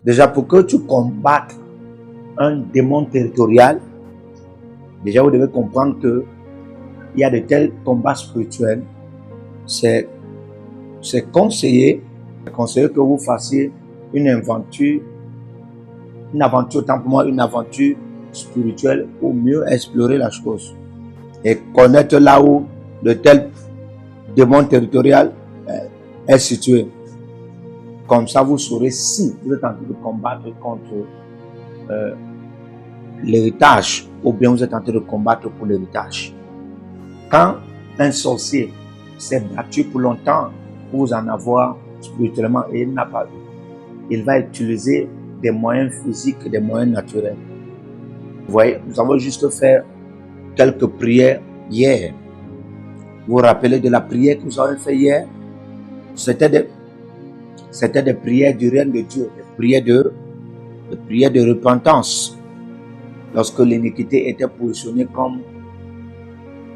Déjà, pour que tu combattes un démon territorial, déjà vous devez comprendre que il y a de tels combats spirituels. C'est conseillé que vous fassiez une aventure, autant pour moi, une aventure spirituelle pour mieux explorer la chose et connaître là où de tel démon territorial est situé. Comme ça, vous saurez si vous êtes en train de combattre contre l'héritage ou bien vous êtes en train de combattre pour l'héritage. Quand un sorcier s'est battu pour longtemps pour vous en avoir spirituellement et il n'a pas eu, il va utiliser des moyens physiques, des moyens naturels. Vous voyez, nous avons juste fait quelques prières hier. Vous vous rappelez de la prière que nous avons fait hier? C'était des prières du règne de Dieu, des prières de repentance. Lorsque l'iniquité était positionnée comme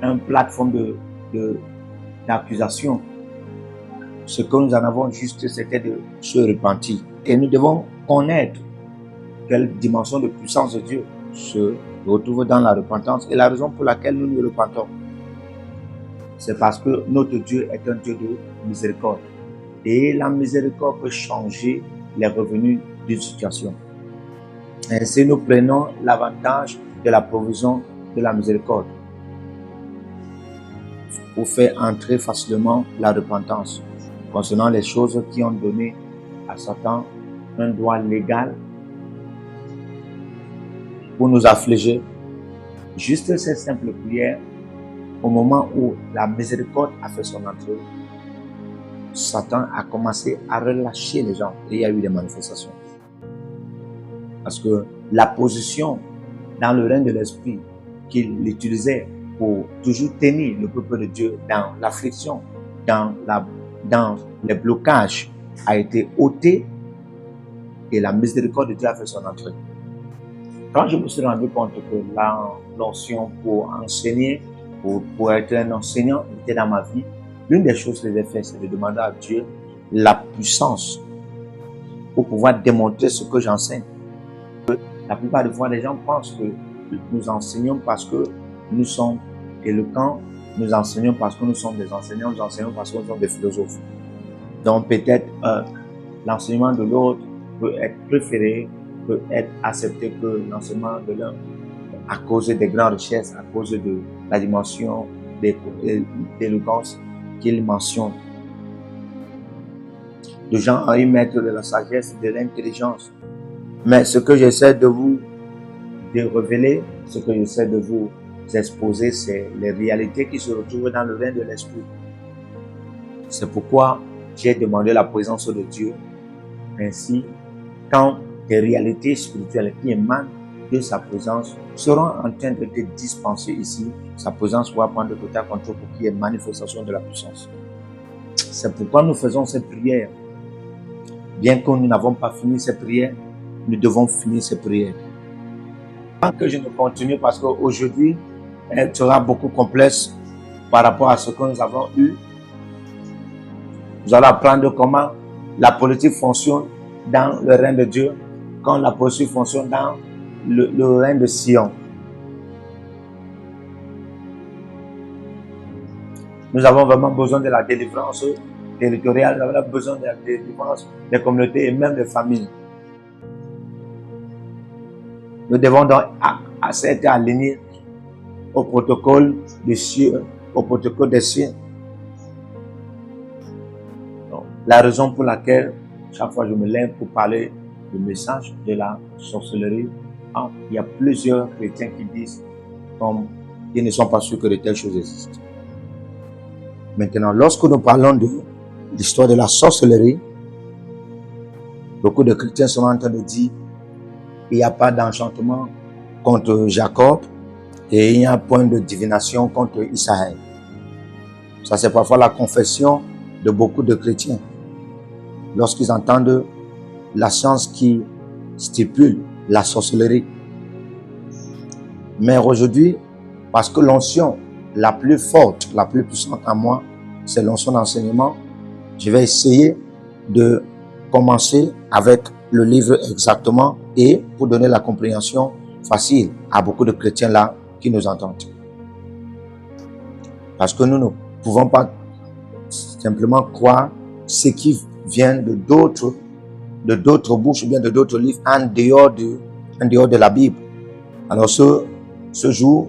une plateforme d'accusation, ce que nous en avons juste, c'était de se repentir. Et nous devons connaître quelle dimension de puissance de Dieu se retrouve dans la repentance. Et la raison pour laquelle nous nous repentons, c'est parce que notre Dieu est un Dieu de miséricorde. Et la miséricorde peut changer les revenus d'une situation. Ainsi, nous prenons l'avantage de la provision de la miséricorde pour faire entrer facilement la repentance concernant les choses qui ont donné à Satan un droit légal pour nous affliger. Juste cette simple prière, au moment où la miséricorde a fait son entrée, Satan a commencé à relâcher les gens et il y a eu des manifestations. Parce que la position dans le règne de l'esprit qu'il utilisait pour toujours tenir le peuple de Dieu dans l'affliction, dans les blocages, a été ôtée et la miséricorde de Dieu a fait son entrée. Quand je me suis rendu compte que l'onction pour enseigner, pour être un enseignant était dans ma vie, l'une des choses que j'ai fait, c'est de demander à Dieu la puissance pour pouvoir démontrer ce que j'enseigne. La plupart des fois, les gens pensent que nous enseignons parce que nous sommes éloquents, nous enseignons parce que nous sommes des enseignants, nous enseignons parce que nous sommes des philosophes. Donc peut-être l'enseignement de l'autre peut être préféré, peut être accepté que l'enseignement de l'un à cause des grandes richesses, à cause de la dimension d'éloquence qu'il mentionne. Les gens ont y mettre de la sagesse, de l'intelligence. Mais ce que j'essaie de vous révéler, ce que j'essaie de vous exposer, c'est les réalités qui se retrouvent dans le règne de l'esprit. C'est pourquoi j'ai demandé la présence de Dieu. Ainsi, quand des réalités spirituelles qui émanent de sa présence seront en train de te dispenser ici, sa présence va prendre total contrôle pour qu'il y ait manifestation de la puissance. C'est pourquoi nous faisons cette prière. Bien que nous n'avons pas fini cette prière, nous devons finir ces prières. Tant que je ne continue, parce qu'aujourd'hui, elle sera beaucoup complexe par rapport à ce que nous avons eu. Nous allons apprendre comment la politique fonctionne dans le règne de Dieu, quand la politique fonctionne dans le règne de Sion. Nous avons vraiment besoin de la délivrance territoriale, nous avons besoin de la délivrance des communautés et même des familles. Nous devons donc être alignés au protocole des cieux, au protocole des cieux. Donc, la raison pour laquelle chaque fois je me lève pour parler du message de la sorcellerie, il y a plusieurs chrétiens qui disent qu'ils ne sont pas sûrs que de telles choses existent. Maintenant, lorsque nous parlons de l'histoire de la sorcellerie, beaucoup de chrétiens sont en train de dire il n'y a pas d'enchantement contre Jacob et il n'y a point de divination contre Israël. Ça, c'est parfois la confession de beaucoup de chrétiens. Lorsqu'ils entendent la science qui stipule la sorcellerie. Mais aujourd'hui, parce que l'onction la plus forte, la plus puissante en moi, c'est l'onction d'enseignement, je vais essayer de commencer avec le livre exactement et pour donner la compréhension facile à beaucoup de chrétiens là qui nous entendent. Parce que nous ne pouvons pas simplement croire ce qui vient de d'autres bouches ou bien de d'autres livres en dehors de la Bible. Alors ce jour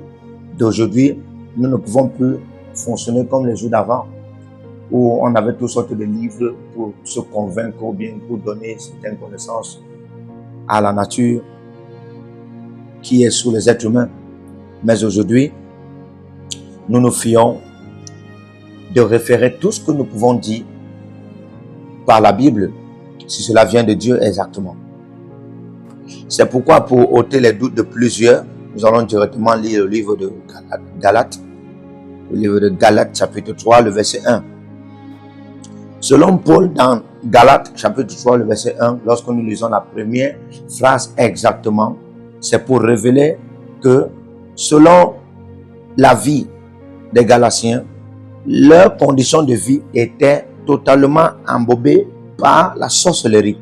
d'aujourd'hui, nous ne pouvons plus fonctionner comme les jours d'avant, où on avait toutes sortes de livres pour se convaincre ou bien pour donner certaines connaissances à la nature qui est sous les êtres humains. Mais aujourd'hui, nous nous fions de référer tout ce que nous pouvons dire par la Bible, si cela vient de Dieu exactement. C'est pourquoi, pour ôter les doutes de plusieurs, nous allons directement lire le livre de Galates, le livre de Galates chapitre 3, le verset 1. Selon Paul, dans Galates chapitre 3, le verset 1, lorsque nous lisons la première phrase exactement, c'est pour révéler que selon la vie des Galatiens, leur condition de vie était totalement embobée par la sorcellerie.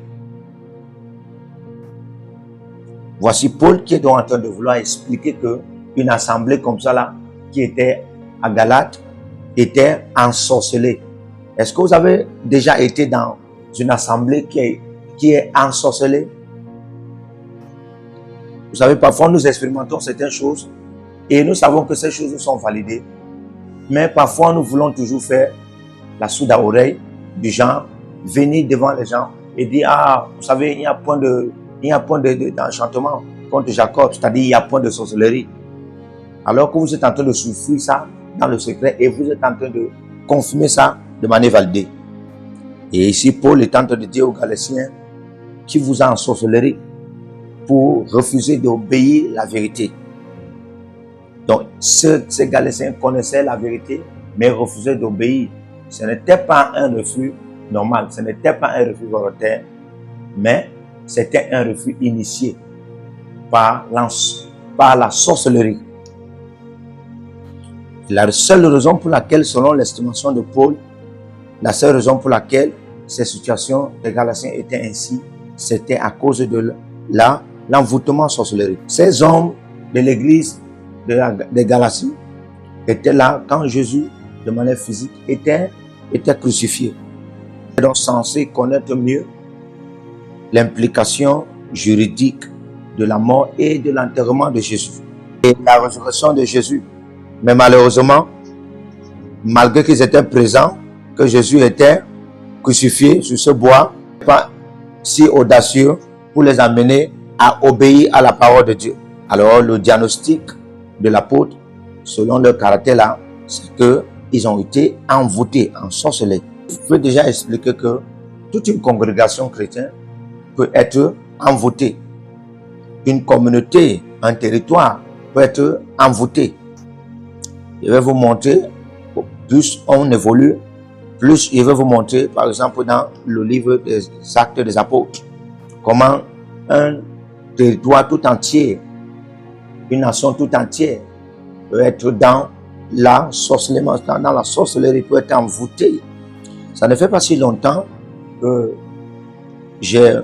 Voici Paul qui est donc en train de vouloir expliquer que une assemblée comme ça là, qui était à Galates, était ensorcelée. Est-ce que vous avez déjà été dans une assemblée qui est ensorcelée? Vous savez, parfois nous expérimentons certaines choses et nous savons que ces choses sont validées. Mais parfois nous voulons toujours faire la sourde à oreille du genre, venir devant les gens et dire, ah, vous savez, il y a point d'enchantement contre Jacob, c'est-à-dire il y a point de sorcellerie. Alors que vous êtes en train de souffrir ça dans le secret et vous êtes en train de confirmer ça de manière validée. Et ici, Paul est en train de dire aux Galatiens qui vous a ensorcelé pour refuser d'obéir la vérité. Donc, ces Galatiens connaissaient la vérité, mais refusaient d'obéir. Ce n'était pas un refus normal, ce n'était pas un refus volontaire, mais c'était un refus initié par la sorcellerie. La seule raison pour laquelle, selon l'estimation de Paul, la seule raison pour laquelle ces situations des Galatiens étaient ainsi, c'était à cause de l'envoûtement sorcellerie. Ces hommes de l'église des Galatiens étaient là quand Jésus, de manière physique, était crucifié. Ils sont donc censés connaître mieux l'implication juridique de la mort et de l'enterrement de Jésus et la résurrection de Jésus. Mais malheureusement, malgré qu'ils étaient présents, que Jésus était crucifié sur ce bois, pas si audacieux pour les amener à obéir à la parole de Dieu. Alors le diagnostic de l'apôtre, selon leur caractère là, c'est qu'ils ont été envoûtés, ensorcelés. Je peux déjà expliquer que toute une congrégation chrétienne peut être envoûtée. Une communauté, un territoire peut être envoûté. Je vais vous montrer, plus on évolue, plus je vais vous montrer, par exemple, dans le livre des Actes des Apôtres, comment un territoire tout entier, une nation tout entière peut être dans la sorcellerie, peut être envoûtée. Ça ne fait pas si longtemps que j'ai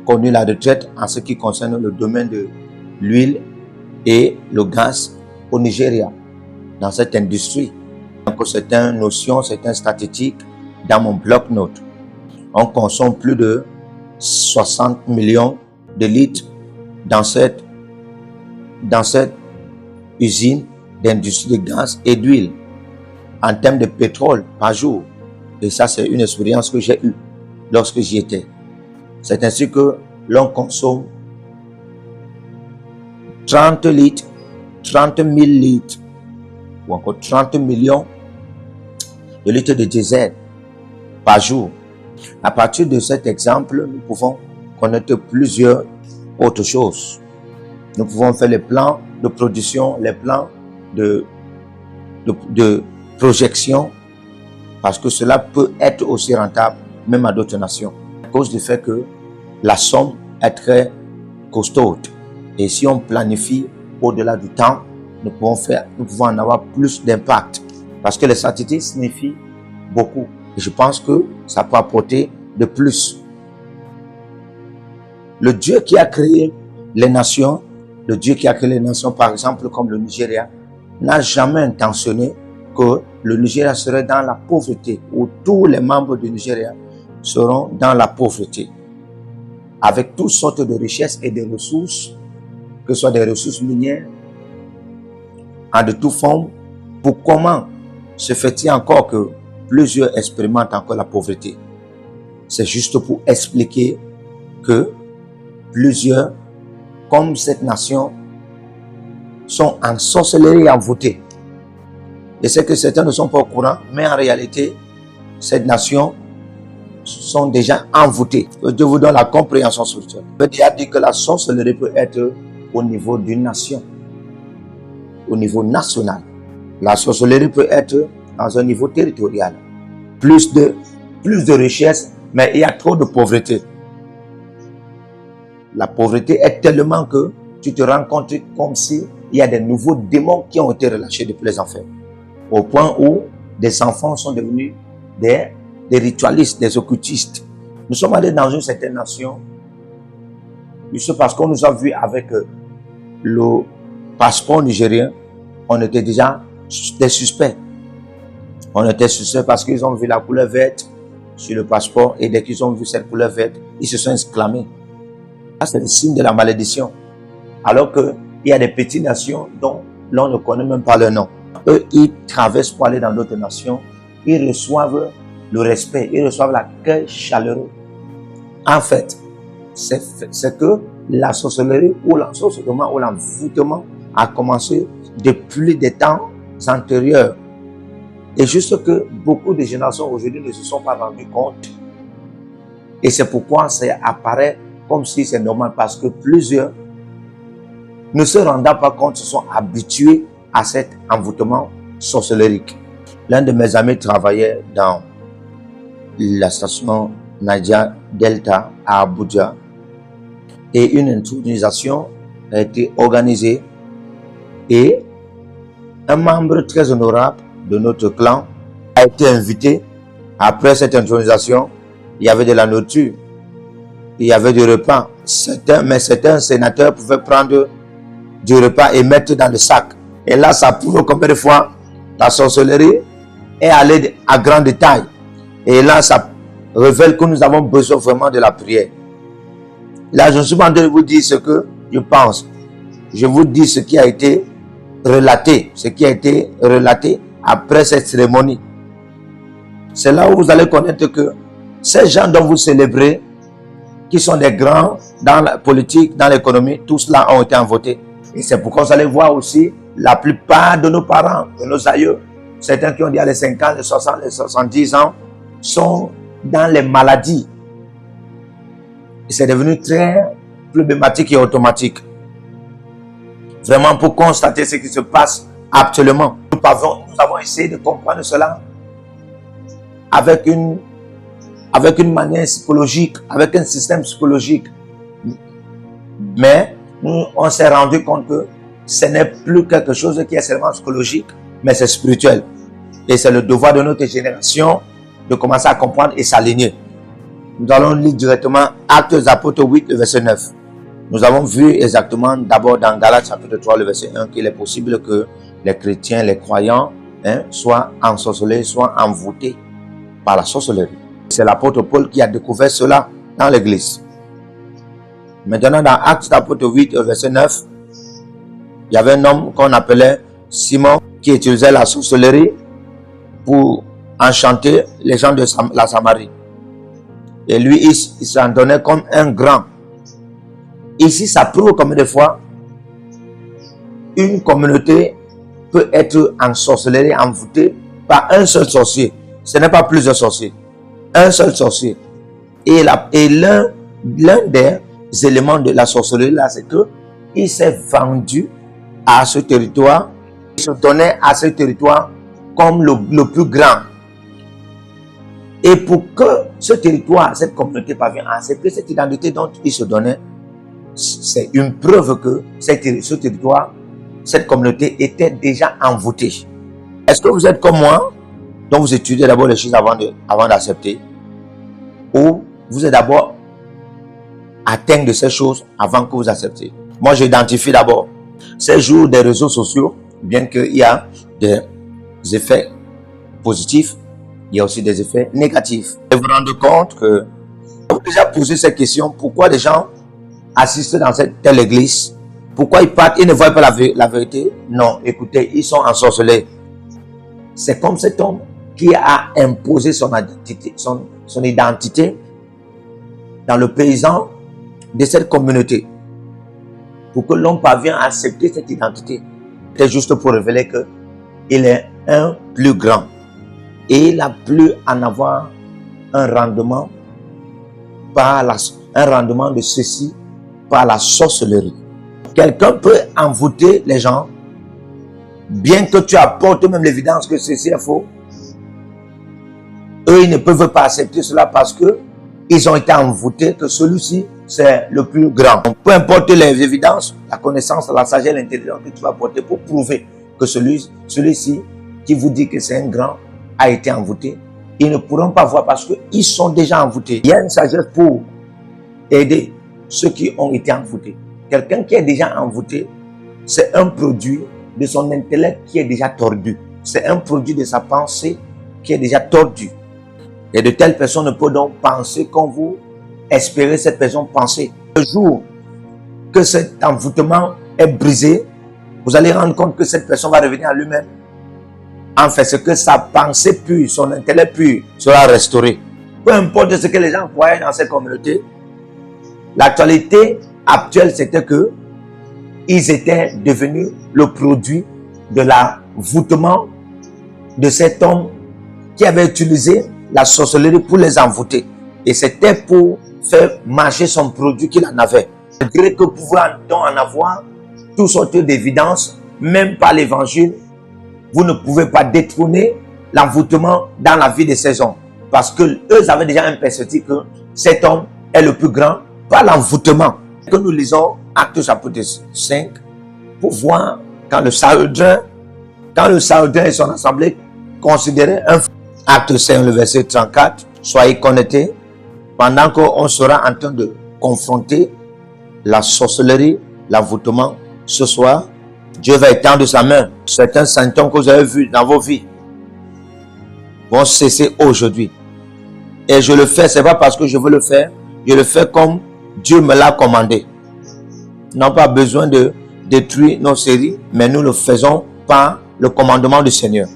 connu la retraite en ce qui concerne le domaine de l'huile et le gaz au Nigeria, dans cette industrie. Donc, certaines notions, certaines statistiques dans mon bloc-notes. On consomme plus de 60 millions de litres dans cette usine d'industrie de gaz et d'huile en termes de pétrole par jour. Et ça, c'est une expérience que j'ai eue lorsque j'y étais. C'est ainsi que l'on consomme 30 litres, 30 000 litres ou encore 30 millions de litres de diesel par jour. À partir de cet exemple, nous pouvons connaître plusieurs autres choses. Nous pouvons faire les plans de production, les plans de projection, parce que cela peut être aussi rentable, même à d'autres nations, à cause du fait que la somme est très costaude. Et si on planifie au-delà du temps, nous pouvons en avoir plus d'impact. Parce que les statistiques signifient beaucoup. Et je pense que ça peut apporter de plus. Le Dieu qui a créé les nations, le Dieu qui a créé les nations, par exemple, comme le Nigeria, n'a jamais intentionné que le Nigeria serait dans la pauvreté, où tous les membres du Nigeria seront dans la pauvreté, avec toutes sortes de richesses et de ressources, que ce soit des ressources minières, en de toutes formes. Pour comment se fait-il encore que plusieurs expérimentent encore la pauvreté? C'est juste pour expliquer que plusieurs, comme cette nation, sont en sorcellerie et envoûtés. Et c'est que certains ne sont pas au courant, mais en réalité, cette nation sont déjà envoûtés. Que Dieu vous donne la compréhension spirituelle. Il a dit que la sorcellerie peut être au niveau d'une nation, au niveau national. La sorcellerie peut être dans un niveau territorial. Plus de richesse, mais il y a trop de pauvreté. La pauvreté est tellement que tu te rends compte comme si il y a des nouveaux démons qui ont été relâchés depuis les enfers. Au point où des enfants sont devenus des ritualistes, des occultistes. Nous sommes allés dans une certaine nation, juste parce qu'on nous a vu avec le passeport nigérien, on était déjà des suspects. On était suspects parce qu'ils ont vu la couleur verte sur le passeport et dès qu'ils ont vu cette couleur verte, ils se sont exclamés. Ça, c'est le signe de la malédiction. Alors qu'il y a des petites nations dont l'on ne connaît même pas leur nom. Eux, ils traversent pour aller dans d'autres nations. Ils reçoivent le respect, ils reçoivent l'accueil chaleureux. En fait, c'est que la sorcellerie ou l'ensorcellement ou l'envoûtement a commencé depuis des temps antérieurs. Et juste que beaucoup de générations aujourd'hui ne se sont pas rendues compte. Et c'est pourquoi ça apparaît comme si c'est normal, parce que plusieurs ne se rendant pas compte se sont habitués à cet envoûtement sorcellerique. L'un de mes amis travaillait dans la station Niger Delta à Abuja et une intronisation a été organisée et un membre très honorable de notre clan a été invité. Après cette intronisation, il y avait de la nourriture, il y avait du repas. Mais certains sénateurs pouvaient prendre du repas et mettre dans le sac. Et là, ça prouve combien de fois la sorcellerie est allée à grand détail. Et là, ça révèle que nous avons besoin vraiment de la prière. Là, je ne suis pas en train de vous dire ce que je pense. Je vous dis ce qui a été relaté. Ce qui a été relaté après cette cérémonie. C'est là où vous allez connaître que ces gens dont vous célébrez, qui sont des grands dans la politique, dans l'économie, tous là ont été envoûtés. Et c'est pourquoi vous allez voir aussi la plupart de nos parents, de nos aïeux, certains qui ont dit à les 50, les 60, les 70 ans, sont dans les maladies. Et c'est devenu très problématique et automatique. Vraiment pour constater ce qui se passe actuellement. Nous avons essayé de comprendre cela avec une manière psychologique, avec un système psychologique. Mais on s'est rendu compte que ce n'est plus quelque chose qui est seulement psychologique, mais c'est spirituel. Et c'est le devoir de notre génération de commencer à comprendre et s'aligner. Nous allons lire directement Actes des Apôtres 8, le verset 9. Nous avons vu exactement d'abord dans Galates chapitre 3, le verset 1, qu'il est possible que les chrétiens, les croyants, soient ensorcelés, soient envoûtés par la sorcellerie. C'est l'apôtre Paul qui a découvert cela dans l'église. Maintenant, dans Actes d'apôtre 8, verset 9, il y avait un homme qu'on appelait Simon qui utilisait la sorcellerie pour enchanter les gens de la Samarie. Et lui, il s'en donnait comme un grand. Ici, ça prouve combien de fois une communauté peut être ensorcelée, envoûtée par un seul sorcier. Ce n'est pas plusieurs sorciers. Un seul sorcier. Et l'un des éléments de la sorcellerie, là, c'est qu'il s'est vendu à ce territoire. Il se donnait à ce territoire comme le plus grand. Et pour que ce territoire, cette communauté parvienne à accepter cette identité dont il se donnait, c'est une preuve que ce territoire, cette communauté était déjà envoûtée. Est-ce que vous êtes comme moi, dont vous étudiez d'abord les choses avant d'accepter, ou vous êtes d'abord atteindre de ces choses avant que vous acceptiez. Moi, j'identifie d'abord ces jours des réseaux sociaux, bien qu'il y a des effets positifs, il y a aussi des effets négatifs. Et vous vous rendez compte que vous avez déjà posé cette question, pourquoi les gens assistent dans cette telle église? Pourquoi ils partent, ils ne voient pas la vérité? Non, écoutez, ils sont ensorcelés. C'est comme cet homme qui a imposé son identité dans le paysan de cette communauté. Pour que l'homme parvienne à accepter cette identité. C'est juste pour révéler qu'il est un plus grand. Et il n'a plus à en avoir un rendement de ceci par la sorcellerie. Quelqu'un peut envoûter les gens, bien que tu apportes même l'évidence que ceci est faux. Eux, ils ne peuvent pas accepter cela parce que ils ont été envoûtés que celui-ci, c'est le plus grand. Donc, peu importe les évidences, la connaissance, la sagesse, l'intelligence que tu vas apporter pour prouver que celui-ci qui vous dit que c'est un grand a été envoûté, ils ne pourront pas voir parce qu'ils sont déjà envoûtés. Il y a une sagesse pour aider ceux qui ont été envoûtés. Quelqu'un qui est déjà envoûté, c'est un produit de son intellect qui est déjà tordu. C'est un produit de sa pensée qui est déjà tordu. Et de telles personnes ne peuvent donc penser comme vous espérez cette personne penser. Le jour que cet envoûtement est brisé, vous allez rendre compte que cette personne va revenir à lui-même. En fait, c'est que sa pensée pure, son intellect pur sera restauré. Peu importe ce que les gens croyaient dans cette communauté, l'actualité actuelle, c'était que ils étaient devenus le produit de l'envoûtement de cet homme qui avait utilisé la sorcellerie pour les envoûter. Et c'était pour faire marcher son produit qu'il en avait. Malgré que pouvant-on en avoir toutes sortes d'évidences, même par l'évangile, vous ne pouvez pas détrôner l'envoûtement dans la vie de ces hommes. Parce que eux avaient déjà un perspective que cet homme est le plus grand par l'envoûtement. Que nous lisons Actes chapitre 5 pour voir quand le Sanhédrin et son assemblée considéraient un Acte 5, le verset 34, soyez connectés pendant qu'on sera en train de confronter la sorcellerie, l'envoûtement. Ce soir, Dieu va étendre sa main. Certains symptômes que vous avez vus dans vos vies vont cesser aujourd'hui. Et je le fais, ce n'est pas parce que je veux le faire, je le fais comme Dieu me l'a commandé. Nous n'avons pas besoin de détruire nos séries, mais nous le faisons par le commandement du Seigneur.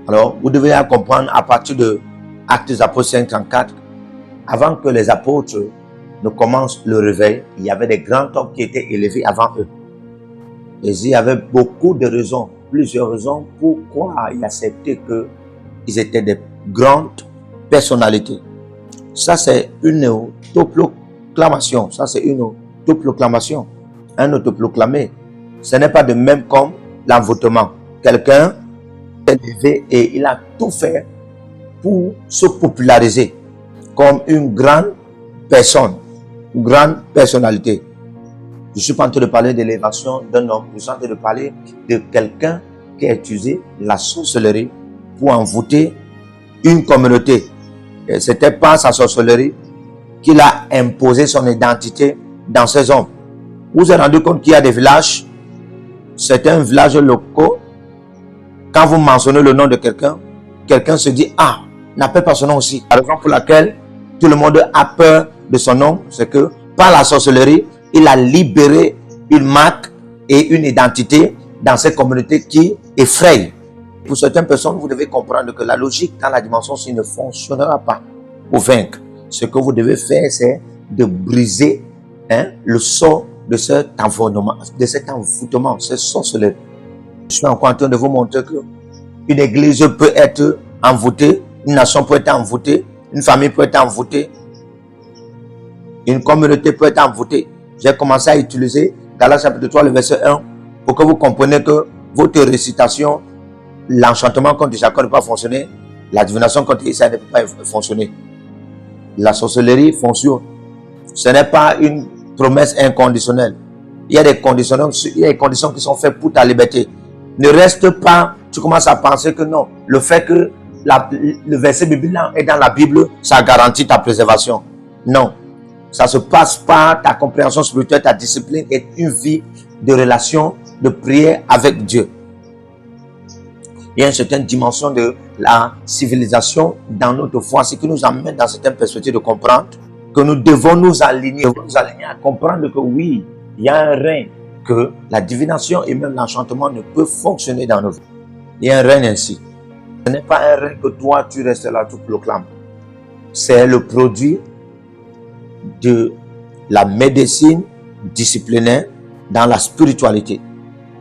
Alors, vous devez comprendre à partir de Actes des Apôtres 5:34, avant que les apôtres ne commencent le réveil, il y avait des grands hommes qui étaient élevés avant eux. Et il y avait beaucoup de raisons, plusieurs raisons pourquoi ils acceptaient qu'ils étaient des grandes personnalités. Ça, c'est une autoproclamation. Un autoproclamé. Ce n'est pas de même comme l'envoûtement. Quelqu'un s'est levé et il a tout fait pour se populariser comme une grande personne, une grande personnalité. Je suis pas en train de parler de l'élévation d'un homme, je suis en train de parler de quelqu'un qui a utilisé la sorcellerie pour envoûter une communauté. Et c'était pas sa sorcellerie qu'il a imposé son identité dans ces hommes. Vous vous rendez compte qu'il y a des villages, certains villages locaux, quand vous mentionnez le nom de quelqu'un, quelqu'un se dit, ah, n'appelle pas son nom aussi. La raison pour laquelle tout le monde a peur de son nom, c'est que par la sorcellerie, il a libéré une marque et une identité dans cette communauté qui effraie. Pour certaines personnes, vous devez comprendre que la logique dans la dimension ci ne fonctionnera pas pour vaincre. Ce que vous devez faire, c'est de briser le sort de cet envoûtement, cette sorcellerie. Je suis encore en train de vous montrer qu'une église peut être envoûtée, une nation peut être envoûtée, une famille peut être envoûtée, une communauté peut être envoûtée. J'ai commencé à utiliser Galates chapitre 3, le verset 1, pour que vous compreniez que votre récitation, l'enchantement contre Jacob ne peut pas fonctionner, la divination contre Israël ne peut pas fonctionner. La sorcellerie fonctionne. Ce n'est pas une promesse inconditionnelle. Il y a des conditions qui sont faites pour ta liberté. Ne reste pas, tu commences à penser que non, le fait que le verset biblique est dans la Bible, ça garantit ta préservation. Non. Ça se passe par ta compréhension spirituelle, ta discipline et une vie de relation, de prière avec Dieu. Il y a une certaine dimension de la civilisation dans notre foi, ce qui nous amène dans certaines perspectives de comprendre que nous devons nous aligner à comprendre que oui, il y a un règne, que la divination et même l'enchantement ne peuvent fonctionner dans nos vies. Il y a un règne ainsi. Ce n'est pas un règne que toi, tu restes là, tu proclames. C'est le produit de la médecine disciplinaire dans la spiritualité.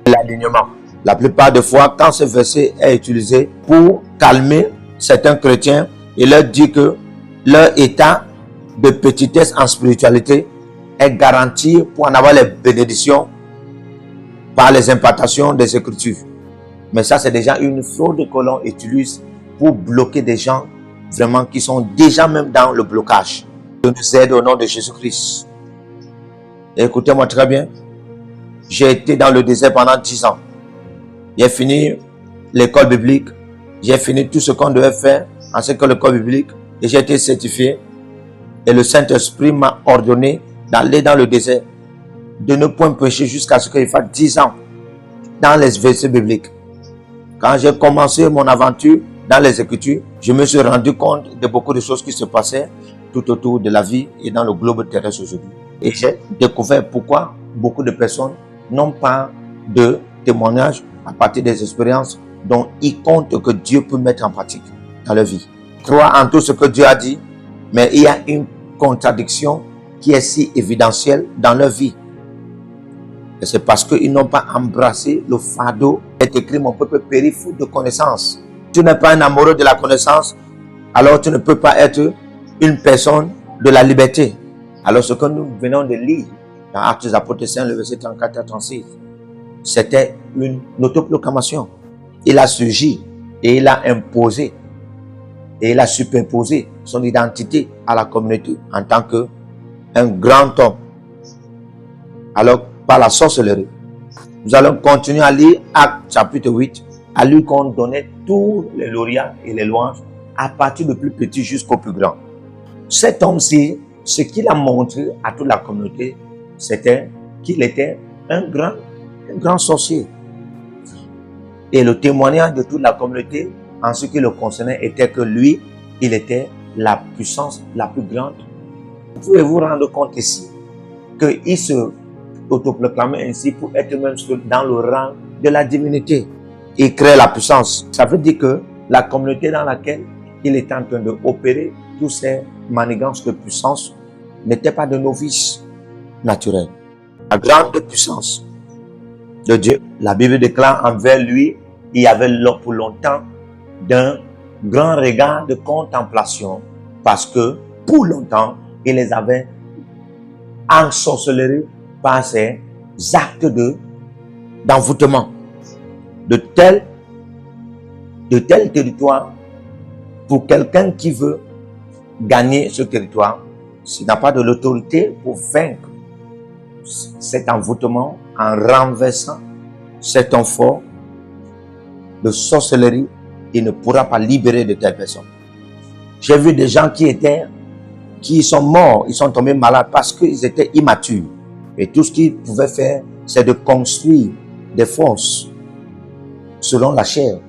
L'alignement. La plupart des fois, quand ce verset est utilisé pour calmer certains chrétiens, il leur dit que leur état de petitesse en spiritualité est garanti pour en avoir les bénédictions par les implantations des Écritures. Mais ça, c'est déjà une fraude que l'on utilise pour bloquer des gens vraiment qui sont déjà même dans le blocage. Dieu nous aide au nom de Jésus-Christ. Écoutez-moi très bien. J'ai été dans le désert pendant 10 ans. J'ai fini l'école biblique. J'ai fini tout ce qu'on devait faire en ce que l'école biblique. Et j'ai été certifié. Et le Saint-Esprit m'a ordonné d'aller dans le désert, de ne point prêcher jusqu'à ce qu'il fasse 10 ans dans les versets bibliques. Quand j'ai commencé mon aventure dans les Écritures, je me suis rendu compte de beaucoup de choses qui se passaient tout autour de la vie et dans le globe terrestre aujourd'hui. Et j'ai découvert pourquoi beaucoup de personnes n'ont pas de témoignages à partir des expériences dont ils comptent que Dieu peut mettre en pratique dans leur vie. Croire en tout ce que Dieu a dit, mais il y a une contradiction qui est si évidentielle dans leur vie. Et c'est parce qu'ils n'ont pas embrassé le fardeau. Il est écrit, mon peuple périt faute de connaissance. Tu n'es pas un amoureux de la connaissance, alors tu ne peux pas être une personne de la liberté. Alors ce que nous venons de lire dans Actes des Apôtres 5, le verset 34 à 36, c'était une autoproclamation. Il a surgi et il a imposé et il a superposé son identité à la communauté en tant qu'un grand homme. Alors, par la sorcellerie. Nous allons continuer à lire Actes chapitre 8, à lui qu'on donnait tous les lauréats et les louanges à partir du plus petit jusqu'au plus grand. Cet homme-ci, ce qu'il a montré à toute la communauté, c'était qu'il était un grand sorcier. Et le témoignage de toute la communauté en ce qui le concernait était que lui, il était la puissance la plus grande. Vous pouvez vous rendre compte ici qu'il se autoproclamait ainsi pour être même dans le rang de la divinité. Il crée la puissance. Ça veut dire que la communauté dans laquelle il est en train d'opérer tous ces manigances de puissance n'étaient pas de novices naturels. La grande puissance de Dieu, la Bible déclare envers lui, il y avait pour longtemps d'un grand regard de contemplation parce que pour longtemps, il les avait ensorcelés par ces actes d'envoûtement. De tel territoire, pour quelqu'un qui veut gagner ce territoire, s'il n'a pas de l'autorité pour vaincre cet envoûtement en renversant cet homme fort de sorcellerie, il ne pourra pas libérer de telles personnes. J'ai vu des gens qui sont morts, ils sont tombés malades parce qu'ils étaient immatures. Et tout ce qu'ils pouvaient faire, c'est de construire des forces selon la chair.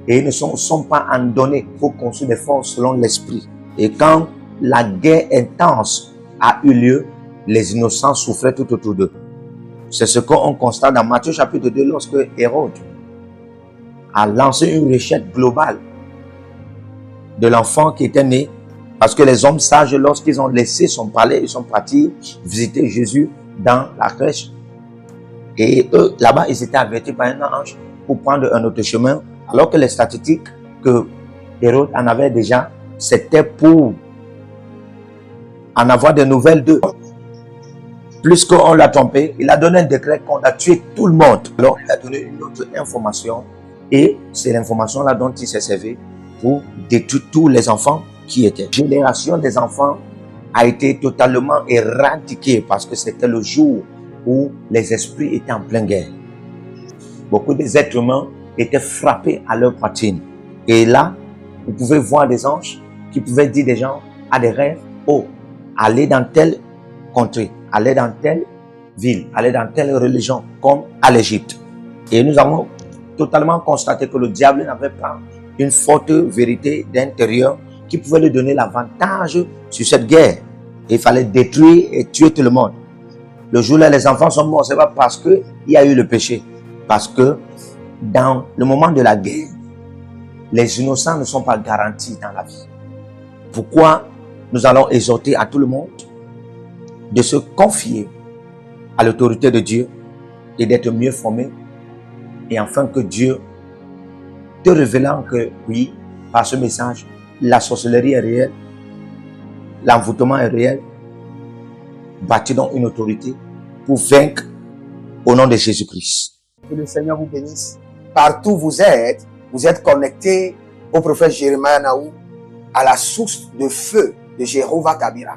Et ils ne sont pas en donné pour construire des forces selon l'esprit. Et quand la guerre intense a eu lieu, les innocents souffraient tout autour d'eux. C'est ce qu'on constate dans Matthieu chapitre 2 lorsque Hérode a lancé une recherche globale de l'enfant qui était né. Parce que les hommes sages, lorsqu'ils ont laissé son palais, ils sont partis visiter Jésus dans la crèche. Et eux, là-bas, ils étaient avertis par un ange pour prendre un autre chemin. Alors que les statistiques que Hérode en avait déjà, c'était pour en avoir des nouvelles d'eux. Plus qu'on l'a trompé, il a donné un décret qu'on a tué tout le monde. Alors, il a donné une autre information. Et c'est l'information-là dont il s'est servi pour détruire tous les enfants qui étaient. La génération des enfants a été totalement éradiquée parce que c'était le jour où les esprits étaient en pleine guerre. Beaucoup des êtres humains étaient frappés à leur poitrine. Et là, vous pouvez voir des anges qui pouvaient dire des gens à des rêves, oh, allez dans tel contrée, aller dans telle ville, aller dans telle religion, comme à l'Égypte. Et nous avons totalement constaté que le diable n'avait pas une forte vérité d'intérieur qui pouvait lui donner l'avantage sur cette guerre. Il fallait détruire et tuer tout le monde. Le jour où les enfants sont morts, ce n'est pas parce qu'il y a eu le péché. Parce que dans le moment de la guerre, les innocents ne sont pas garantis dans la vie. Pourquoi nous allons exhorter à tout le monde de se confier à l'autorité de Dieu et d'être mieux formés, et afin que Dieu, te révélant que oui, par ce message, la sorcellerie est réelle, l'envoûtement est réel, bâtis donc une autorité pour vaincre au nom de Jésus-Christ. Que le Seigneur vous bénisse. Partout où vous êtes connectés au prophète Jérémie Naou, à la source de feu de Jéhovah Tabira.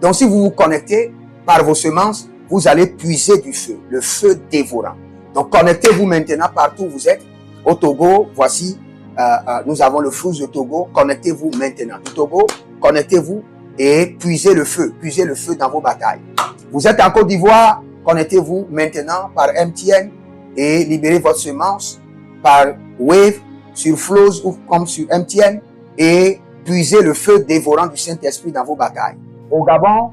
Donc si vous vous connectez par vos semences, vous allez puiser du feu, le feu dévorant. Donc connectez-vous maintenant partout où vous êtes. Au Togo, voici, nous avons le flux de Togo. Connectez-vous maintenant. Du Togo, connectez-vous et puisez le feu dans vos batailles. Vous êtes en Côte d'Ivoire, connectez-vous maintenant par MTN et libérez votre semence par Wave sur Flows ou comme sur MTN et puisez le feu dévorant du Saint-Esprit dans vos batailles. Au Gabon,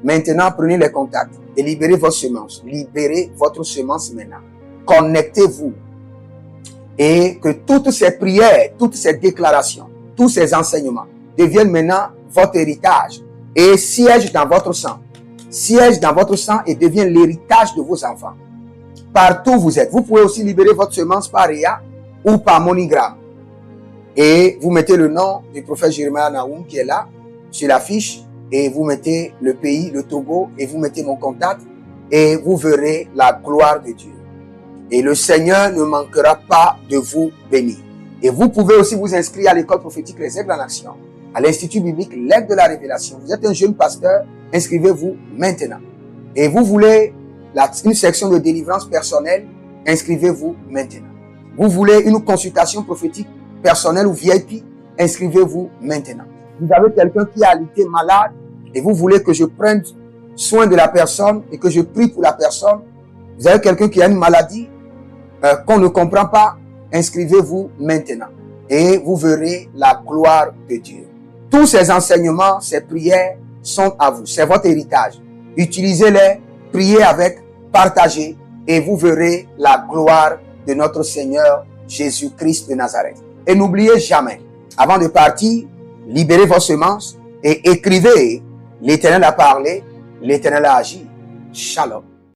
maintenant prenez les contacts et libérez votre semence. Libérez votre semence maintenant. Connectez-vous et que toutes ces prières, toutes ces déclarations, tous ces enseignements deviennent maintenant votre héritage et siègent dans votre sang. Siège dans votre sang et devient l'héritage de vos enfants. Partout où vous êtes, vous pouvez aussi libérer votre semence par Réa ou par MoneyGram. Et vous mettez le nom du prophète Jérémie Naoum qui est là, sur la fiche, et vous mettez le pays, le Togo, et vous mettez mon contact, et vous verrez la gloire de Dieu. Et le Seigneur ne manquera pas de vous bénir. Et vous pouvez aussi vous inscrire à l'école prophétique Les Aigles en Action, à l'Institut biblique L'Aigle de la Révélation. Vous êtes un jeune pasteur, inscrivez-vous maintenant. Et vous voulez une section de délivrance personnelle, inscrivez-vous maintenant. Vous voulez une consultation prophétique personnelle ou VIP, inscrivez-vous maintenant. Vous avez quelqu'un qui a été malade et vous voulez que je prenne soin de la personne et que je prie pour la personne. Vous avez quelqu'un qui a une maladie qu'on ne comprend pas, inscrivez-vous maintenant et vous verrez la gloire de Dieu. Tous ces enseignements, ces prières sont à vous, c'est votre héritage. Utilisez-les, priez avec, partagez et vous verrez la gloire de notre Seigneur Jésus-Christ de Nazareth. Et n'oubliez jamais, avant de partir, libérez vos semences et écrivez, l'Éternel a parlé, l'Éternel a agi. Shalom.